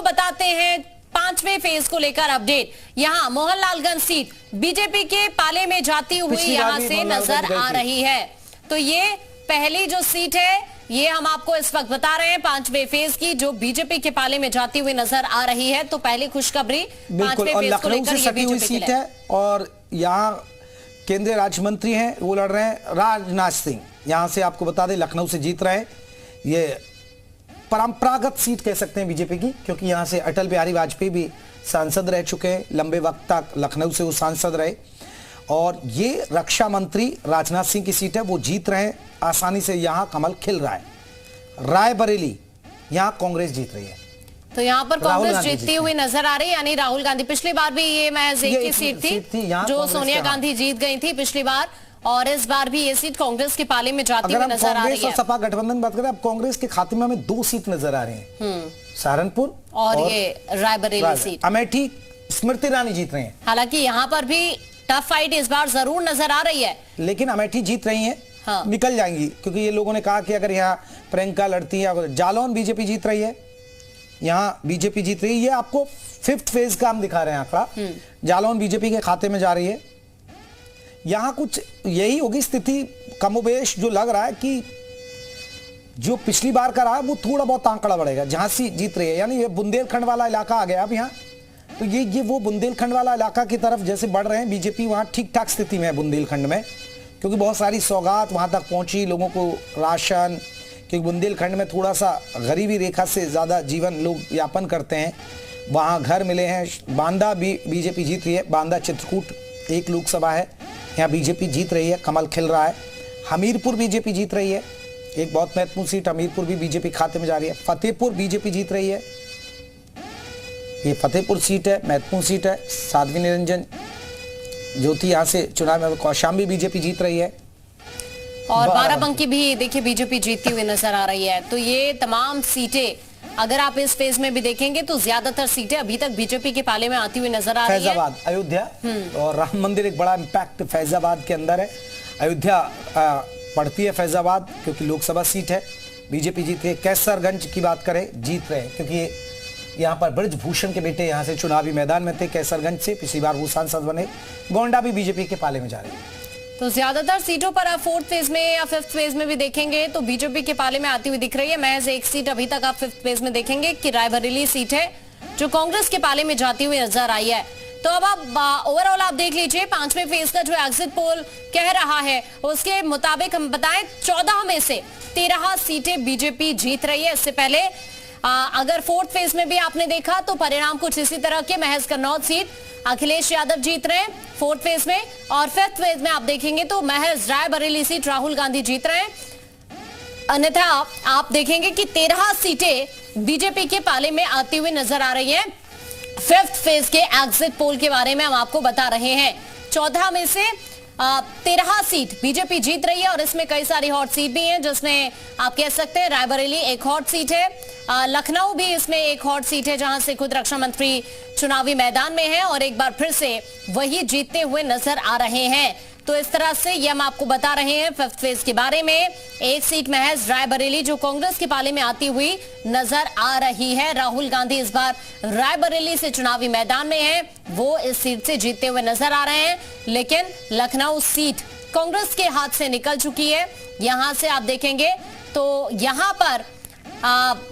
बताते हैं पांचवें फेज को लेकर अपडेट। यहाँ मोहनलालगंज सीट बीजेपी के पाले में जाती हुई यहाँ से नजर आ रही है। तो ये पहली जो सीट है ये हम आपको इस वक्त बता रहे हैं पांचवें फेज की, जो बीजेपी के पाले में जाती हुई नजर आ रही है। तो पहली खुशखबरी पांचवें फेज को लेकर ये बीजेपी सीट है और यहाँ केंद्रीय राज्य मंत्री हैं, वो लड़ रहे हैं राजनाथ सिंह। यहाँ से आपको बता दें लखनऊ से जीत रहे हैं। ये परंपरागत सीट कह सकते हैं बीजेपी की, क्योंकि यहाँ से अटल बिहारी वाजपेयी भी सांसद रह चुके हैं, लंबे वक्त तक लखनऊ से वो सांसद रहे। और ये रक्षा मंत्री राजनाथ सिंह की सीट है, वो जीत रहे हैं आसानी से। यहाँ कमल खिल रहा है। रायबरेली यहाँ कांग्रेस जीत रही है, तो यहाँ पर कांग्रेस जीतती हुई नजर आ रही है। यानी राहुल गांधी, पिछली बार भी ये महज एक ही सीट थी जो सोनिया गांधी जीत गई थी पिछली बार, और इस बार भी ये सीट कांग्रेस के पाले में जाती हुई नजर आ रही है। कांग्रेस और सपा गठबंधन बात करें, अब कांग्रेस के खाते में 2 सीट नजर आ रहे हैं, सहारनपुर और ये रायबरेली सीट। अमेठी स्मृति ईरानी जीत रहे हैं। हालांकि यहाँ पर भी टफ फाइट इस बार जरूर नजर आ रही है, लेकिन अमेठी जीत रही है। हाँ। निकल जाएंगी, क्योंकि ये लोगों ने कहा कि अगर यहाँ प्रियंका लड़ती है। जालौन बीजेपी जीत रही है, यहाँ बीजेपी जीत रही है। ये आपको 5th फेज का हम दिखा रहे हैं आंकड़ा। जालौन बीजेपी के खाते में जा रही है। यहाँ कुछ यही होगी स्थिति कमोबेश, जो लग रहा है कि जो पिछली बार का रहा वो थोड़ा बहुत आंकड़ा बढ़ेगा। झांसी जीत रही है, यानी ये बुंदेलखंड वाला इलाका आ गया अब यहाँ। तो ये वो बुंदेलखंड वाला इलाका की तरफ जैसे बढ़ रहे हैं बीजेपी, वहाँ ठीक ठाक स्थिति में है बुंदेलखंड में, क्योंकि बहुत सारी सौगात वहाँ तक पहुँची, लोगों को राशन, क्योंकि बुंदेलखंड में थोड़ा सा गरीबी रेखा से ज़्यादा जीवन लोग यापन करते हैं, वहाँ घर मिले हैं। बांदा भी बीजेपी जीत रही है, बांदा चित्रकूट 1 लोकसभा है, यहाँ बीजेपी जीत रही है, कमल खिल रहा है। हमीरपुर बीजेपी जीत रही है, एक बहुत महत्वपूर्ण सीट हमीरपुर भी बीजेपी खाते में जा रही है। फतेहपुर बीजेपी जीत रही है, ये फतेहपुर सीट है, महत्वपूर्ण सीट है। साध्वी निरंजन ज्योति यहाँ से चुनाव में, कौशाम्बी बीजेपी जीत रही है, और बाराबंकी भी देखिए बीजेपी जीतती हुई नजर आ रही है। तो ये तमाम सीटें अगर आप इस फेज में भी देखेंगे तो ज्यादातर सीटें अभी तक बीजेपी के पाले में आती हुई नजर आ रही है। फैजाबाद, अयोध्या और राम मंदिर एक बड़ा इम्पैक्ट फैजाबाद के अंदर है। अयोध्या पड़ती है फैजाबाद, क्योंकि लोकसभा सीट है, बीजेपी जीत रही है। कैसरगंज की बात करें, जीत रहे हैं, क्योंकि यहाँ पर ब्रजभूषण के बेटे यहाँ से चुनावी मैदान में थे कैसरगंज से, पिछली बार वो सांसद बने। गोंडा भी बीजेपी के पाले में जा रही है। तो ज्यादातर सीटों पर आप 4th फेज में या 5th फेज में भी देखेंगे तो बीजेपी के पाले में आती हुई दिख रही है। महज एक सीट अभी तक आप 5th फेज में देखेंगे कि रायबरेली सीट है जो कांग्रेस के पाले में जाती हुई नजर आई है। तो अब आप ओवरऑल आप देख लीजिए 5वें फेज का जो एग्जिट पोल कह रहा है उसके मुताबिक हम बताएं 14 में से 13 सीटें बीजेपी जीत रही है। इससे पहले अगर 4th फेज में भी आपने देखा तो परिणाम कुछ इसी तरह के, महज कन्नौज सीट अखिलेश यादव जीत रहे हैं 4th फेज में, और 5th फेज में आप देखेंगे तो महज रायबरेली सीट राहुल गांधी जीत रहे हैं। अन्यथा आप देखेंगे कि 13 सीटें बीजेपी के पाले में आती हुई नजर आ रही हैं। 5th फेज के एग्जिट पोल के बारे में हम आपको बता रहे हैं। 14 में से 13 सीट बीजेपी जीत रही है, और इसमें कई सारी हॉट सीट भी हैं, जिसमें आप कह सकते हैं रायबरेली एक हॉट सीट है, लखनऊ भी इसमें एक हॉट सीट है, जहां से खुद रक्षा मंत्री चुनावी मैदान में है और एक बार फिर से वही जीतते हुए नजर आ रहे हैं। तो इस तरह से ये हम आपको बता रहे हैं 5th फेज के बारे में। एक सीट महज रायबरेली जो कांग्रेस के पाले में आती हुई नजर आ रही है। राहुल गांधी इस बार रायबरेली से चुनावी मैदान में है, वो इस सीट से जीतते हुए नजर आ रहे हैं। लेकिन लखनऊ सीट कांग्रेस के हाथ से निकल चुकी है। यहां से आप देखेंगे तो यहां पर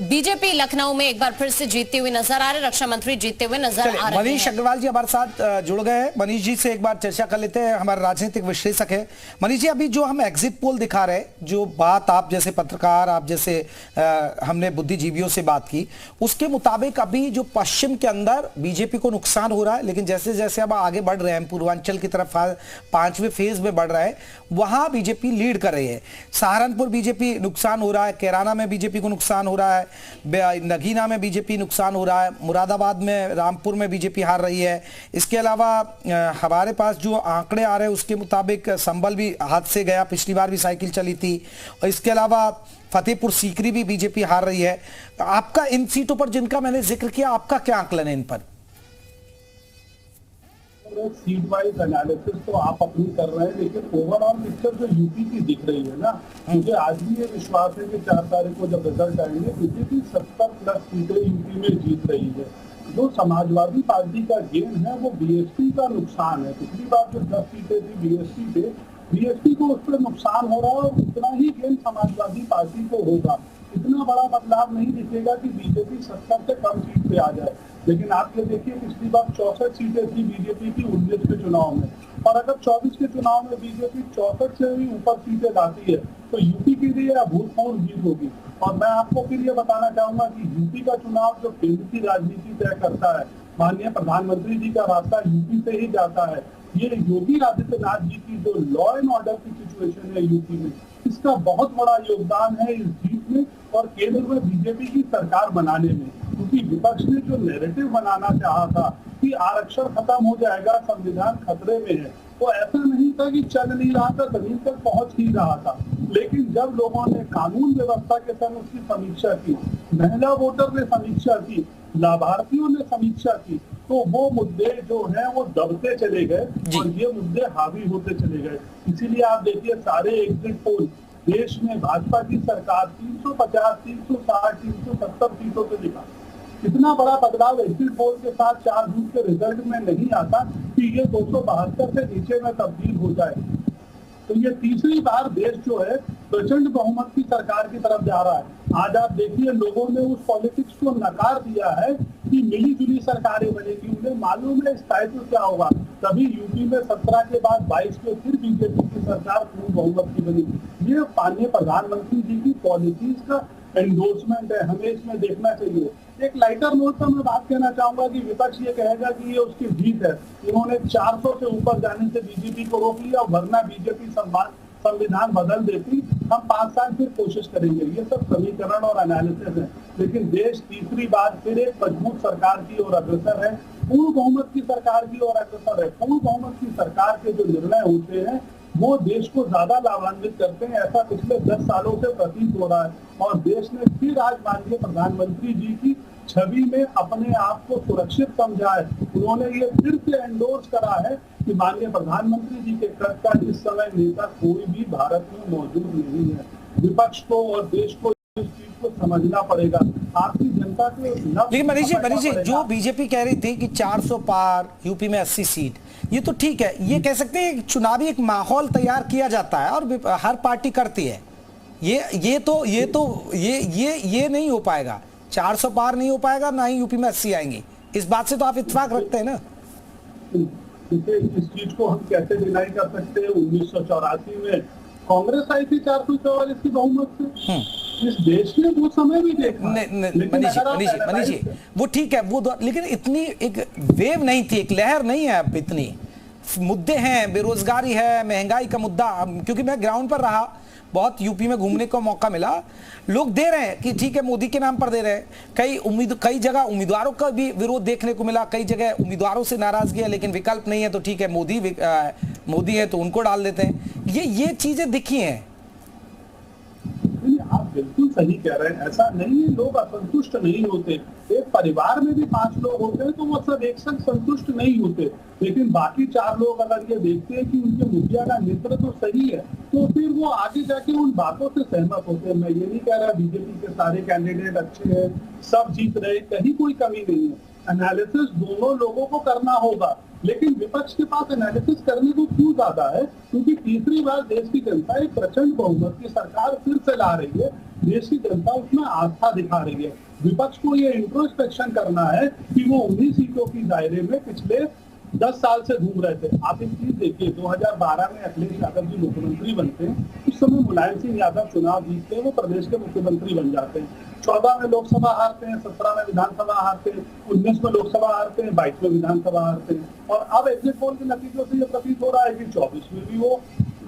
बीजेपी लखनऊ में एक बार फिर से जीतते हुए नजर आ रहे, रक्षा मंत्री जीतते हुए नजर आ रहे हैं। मनीष अग्रवाल जी हमारे साथ जुड़ गए हैं। मनीष जी से एक बार चर्चा कर लेते हैं, हमारे राजनीतिक विश्लेषक है। मनीष जी, अभी जो हम एग्जिट पोल दिखा रहे हैं, जो बात आप जैसे पत्रकार, आप जैसे हमने बुद्धिजीवियों से बात की, उसके मुताबिक अभी जो पश्चिम के अंदर बीजेपी को नुकसान हो रहा है, लेकिन जैसे जैसे अब आगे बढ़ रहे हैं पूर्वांचल की तरफ 5वें फेज में बढ़ रहा है, वहां बीजेपी लीड कर रही है। सहारनपुर बीजेपी नुकसान हो रहा है, कैराना में बीजेपी को नुकसान हो रहा है, नगीना में बीजेपी नुकसान हो रहा है, मुरादाबाद में, रामपुर में बीजेपी हार रही है। इसके अलावा हमारे पास जो आंकड़े आ रहे हैं उसके मुताबिक संभल भी हाथ से गया, पिछली बार भी साइकिल चली थी। और इसके अलावा फतेहपुर सीकरी भी बीजेपी हार रही है। आपका इन सीटों पर जिनका मैंने जिक्र किया, आपका क्या आंकलन है इन पर? पूरे सीट वाइज एनालिसिस तो आप अपनी कर रहे हैं, लेकिन ओवरऑल पिक्चर जो यूपी की दिख रही है ना, मुझे आज भी ये विश्वास है कि 4 तारीख को जब रिजल्ट आएंगे बीजेपी 70+ सीटें यूपी में जीत रही है। जो समाजवादी पार्टी का गेन है वो बीएसपी का नुकसान है। पिछली बार जो 10 सीटें थी बीएसपी पे, बीएसपी को उस पर नुकसान हो रहा है और उतना ही गेन समाजवादी पार्टी को होगा। इतना बड़ा बदलाव नहीं दिखेगा कि बीजेपी 70 से कम सीट पे आ जाए। लेकिन आप ये देखिए, पिछली बार 64 सीटें थी बीजेपी की 19 के चुनाव में, और अगर 24 के चुनाव में बीजेपी 64 से भी ऊपर सीटें लाती है तो यूपी के लिए अभूतपूर्व जीत होगी। और मैं आपको फिर ये बताना चाहूंगा कि यूपी का चुनाव जो केंद्र की राजनीति तय करता है, माननीय प्रधानमंत्री जी का रास्ता यूपी से ही जाता है। ये योगी आदित्यनाथ जी की जो लॉ एंड ऑर्डर की सिचुएशन है यूपी में, इसका बहुत बड़ा योगदान है इस जीत में और केंद्र में बीजेपी की सरकार बनाने में। क्योंकि विपक्ष ने जो नैरेटिव बनाना चाहा था कि आरक्षण खत्म हो जाएगा, संविधान खतरे में है, वो ऐसा नहीं था कि चल नहीं रहा था, जमीन तक पहुंच ही रहा था। लेकिन जब लोगों ने कानून व्यवस्था के संग उसकी समीक्षा की, महिला वोटर ने समीक्षा की, लाभार्थियों ने समीक्षा की, तो वो मुद्दे जो हैं वो दबते चले गए और ये मुद्दे हावी होते चले गए। इसीलिए आप देखिए सारे एग्जिट पोल देश में भाजपा की सरकार 350, 360, 370 सीटों पे दिखा। इतना बड़ा बदलाव एग्जिट पोल के साथ 4 जून के रिजल्ट में नहीं आता कि ये 272 से नीचे में तब्दील हो जाए। तो ये तीसरी बार देश जो है प्रचंड बहुमत की सरकार की तरफ जा रहा है। आज आप देखिए लोगों ने उस पॉलिटिक्स को नकार दिया है कि मिली जुली सरकारें बनेगी। उन्हें मालूम है स्थायित्व क्या होगा। तभी यूपी में 17 के बाद 22 में फिर बीजेपी की सरकार पूर्ण बहुमत की बनी। ये माननीय प्रधानमंत्री जी की पॉलिसीज का एंडोर्समेंट है, हमें इसमें देखना चाहिए। एक लाइटर नोट पर मैं बात कहना चाहूंगा कि विपक्ष ये कहेगा कि ये उसकी जीत है, इन्होंने 400 से ऊपर जाने से बीजेपी को रोक लिया, वरना बीजेपी संविधान बदल देती, हम 5 साल फिर कोशिश करेंगे। ये सब समीकरण और एनालिसिस है। लेकिन देश तीसरी बार फिर एक मजबूत सरकार की ओर अग्रसर है, पूर्ण बहुमत की सरकार की ओर अग्रसर है। पूर्ण बहुमत की सरकार के जो निर्णय होते हैं वो देश को ज्यादा लाभान्वित करते हैं, ऐसा पिछले 10 सालों से प्रतीत हो रहा है। और देश ने फिर आज माननीय प्रधानमंत्री जी की छवि में अपने आप को सुरक्षित समझा है। उन्होंने ये फिर से एंडोर्स करा है कि माननीय प्रधानमंत्री जी के कद का इस समय नेता कोई भी भारत में मौजूद नहीं है। विपक्ष को और देश को इस चीज को समझना पड़ेगा। आपकी जनता को लेकिन मनीष जी जो बीजेपी कह रही थी कि 400 पार, यूपी में 80 सीट, ये तो ठीक है। ये कह सकते हैं चुनावी एक माहौल तैयार किया जाता है और हर पार्टी करती है। ये नहीं हो पाएगा। 400 पार नहीं हो पाएगा, ना ही यूपी में 80 आएंगी। इस बात से तो आप इत्तेफाक रखते हैं ना? इस चीज को हम कैसे डिनाई कर सकते हैं? 1984 में कांग्रेस आई थी 444 की बहुमत से। इस देश ने वो समय भी देखा। मनीष जी वो ठीक है, वो लेकिन इतनी एक वेव नहीं थी, एक लहर नहीं है अब इतनी। मुद्दे हैं, बेरोजगारी है, महंगाई का मुद्दा। क्योंकि मैं ग्राउंड पर रहा, बहुत यूपी में घूमने का मौका मिला। लोग दे रहे हैं कि ठीक है मोदी के नाम पर दे रहे हैं। कई जगह उम्मीदवारों का भी विरोध देखने को मिला, कई जगह उम्मीदवारों से नाराजगी है, लेकिन विकल्प नहीं है तो ठीक है मोदी है तो उनको डाल देते हैं। ये चीजें दिखी हैं। आप बिल्कुल सही कह रहे हैं। ऐसा नहीं है लोग असंतुष्ट नहीं होते। एक परिवार में भी 5 लोग होते हैं तो वो सब एक संग संतुष्ट नहीं होते। लेकिन बाकी 4 लोग अगर ये देखते हैं कि उनके मुखिया का नेतृत्व तो सही है तो फिर वो आगे जाके उन बातों से सहमत होते हैं। मैं ये नहीं कह रहा बीजेपी के सारे कैंडिडेट अच्छे हैं, सब जीत रहे, कहीं कोई कमी नहीं है। एनालिसिस दोनों लोगों को करना होगा, लेकिन विपक्ष के पास एनालिसिस करने को क्यों ज्यादा है? क्योंकि तीसरी बार देश की जनता एक प्रचंड बहुमत की सरकार फिर से ला रही है। देश की जनता उसमें आस्था दिखा रही है। विपक्ष को ये इंट्रोस्पेक्शन करना है कि वो 19 सीटों की दायरे में पिछले 10 साल से घूम रहे थे। आप एक चीज देखिए, 2012 में अखिलेश यादव जी मुख्यमंत्री बनते हैं, उस समय मुलायम सिंह यादव चुनाव जीतते हैं, वो प्रदेश के मुख्यमंत्री बन जाते हैं। 14 में लोकसभा हारते हैं, 17 में विधानसभा हारते हैं, 19 में लोकसभा हारते हैं, 22 में विधानसभा हारते हैं। और अब एग्जिट पोल के नतीजों से ये प्रतीत हो रहा है कि 24 में भी वो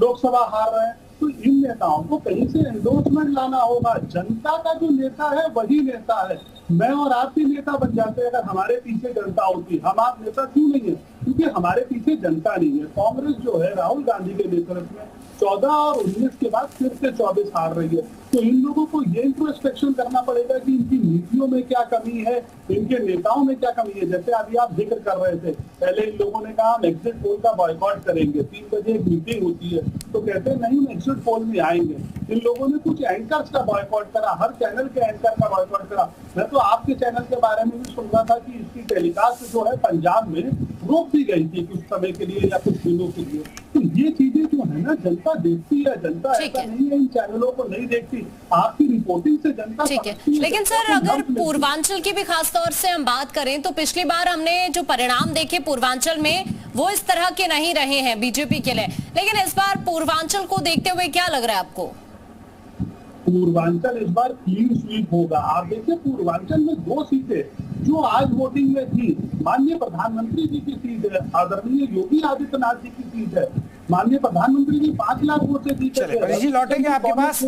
लोकसभा हार रहे हैं। तो इन नेताओं को कहीं से एंडोर्समेंट लाना होगा। जनता का जो नेता है वही नेता है। मैं और आप भी नेता बन जाते हैं अगर हमारे पीछे जनता होती। हम आप नेता क्यों नहीं है? क्योंकि हमारे पीछे जनता नहीं है। कांग्रेस जो है राहुल गांधी के नेतृत्व में 14 और 19 के बाद फिर से 24 हार रही है। तो इन लोगों को ये इंट्रोस्पेक्शन करना पड़ेगा कि इनकी नीतियों में क्या कमी है, इनके नेताओं में क्या कमी है। जैसे अभी आप जिक्र कर रहे थे, पहले इन लोगों ने कहा हम एग्जिट पोल का बॉयकॉट करेंगे, 3 बजे एक मीटिंग होती है तो कहते हैं नहीं हम एग्जिट पोल में आएंगे। इन लोगों ने कुछ एंकर्स का बॉयकॉट करा, हर चैनल के एंकर का बॉयकॉट करा। मैं तो आपके चैनल के बारे में भी सुन रहा था कि इसकी टेलीकास्ट जो है पंजाब में रोक दी गई थी कुछ समय के लिए या कुछ दिनों के लिए। तो ये चीजें जो है ना जनता देखती है, जनता ऐसा नहीं है इन चैनलों को नहीं देखती। आपकी रिपोर्टिंग से जनता ठीक है, लेकिन सर अगर पूर्वांचल की भी खास तौर से हम बात करें तो पिछली बार हमने जो परिणाम देखे पूर्वांचल में वो इस तरह के नहीं रहे हैं बीजेपी के लिए, लेकिन इस बार पूर्वांचल को देखते हुए क्या लग रहा है आपको? पूर्वांचल इस बार क्लीन स्वीप होगा। आप देखिए पूर्वांचल में 2 सीटें जो आज वोटिंग में थी, माननीय प्रधानमंत्री जी की सीट है, आदरणीय योगी आदित्यनाथ जी की सीट है। माननीय प्रधानमंत्री जी 5 लाख वोट से जीते। चलिए, परेश जी लौटेंगे आपके पास।